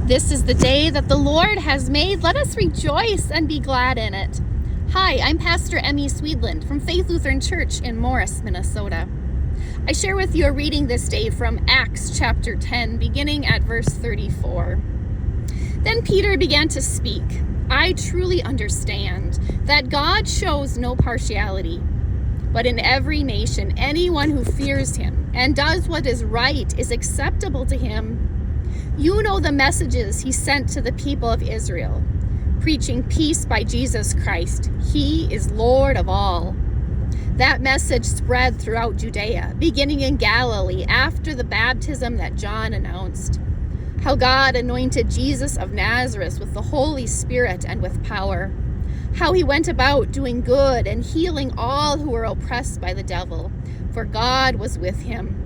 This is the day that the Lord has made. Let us rejoice and be glad in it. Hi, I'm Pastor Emmy Swedland from Faith Lutheran Church in Morris, Minnesota. I share with you a reading this day from Acts chapter 10, beginning at verse 34. Then Peter began to speak. I truly understand that God shows no partiality, but in every nation, anyone who fears him and does what is right is acceptable to him. You know the messages he sent to the people of Israel, preaching peace by Jesus Christ. He is Lord of all. That message spread throughout Judea, beginning in Galilee after the baptism that John announced. How God anointed Jesus of Nazareth with the Holy Spirit and with power. How he went about doing good and healing all who were oppressed by the devil, for God was with him.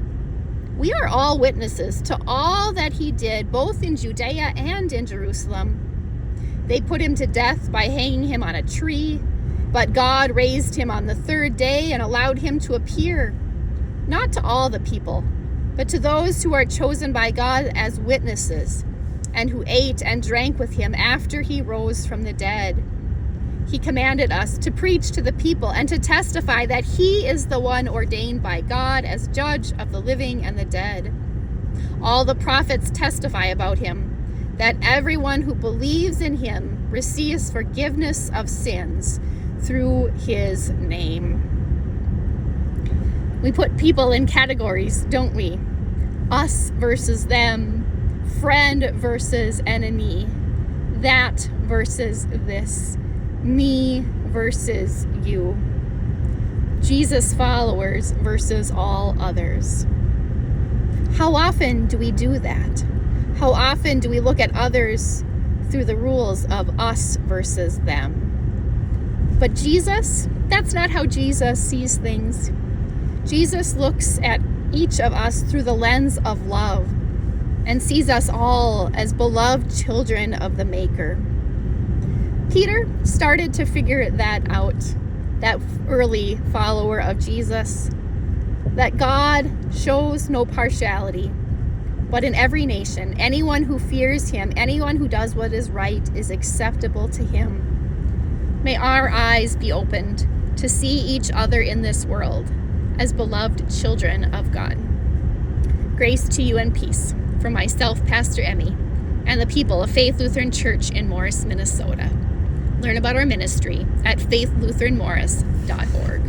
We are all witnesses to all that he did, both in Judea and in Jerusalem. They put him to death by hanging him on a tree, but God raised him on the third day and allowed him to appear, not to all the people, but to those who are chosen by God as witnesses, and who ate and drank with him after he rose from the dead. He commanded us to preach to the people and to testify that he is the one ordained by God as judge of the living and the dead. All the prophets testify about him, that everyone who believes in him receives forgiveness of sins through his name. We put people in categories, don't we? Us versus them, friend versus enemy, that versus this. Me versus you. Jesus followers versus all others. How often do we do that? How often do we look at others through the rules of us versus them? But Jesus, that's not how Jesus sees things. Jesus looks at each of us through the lens of love and sees us all as beloved children of the Maker. Peter started to figure that out, that early follower of Jesus, that God shows no partiality, but in every nation, anyone who fears him, anyone who does what is right is acceptable to him. May our eyes be opened to see each other in this world as beloved children of God. Grace to you and peace from myself, Pastor Emmy, and the people of Faith Lutheran Church in Morris, Minnesota. Learn about our ministry at faithlutheranmorris.org.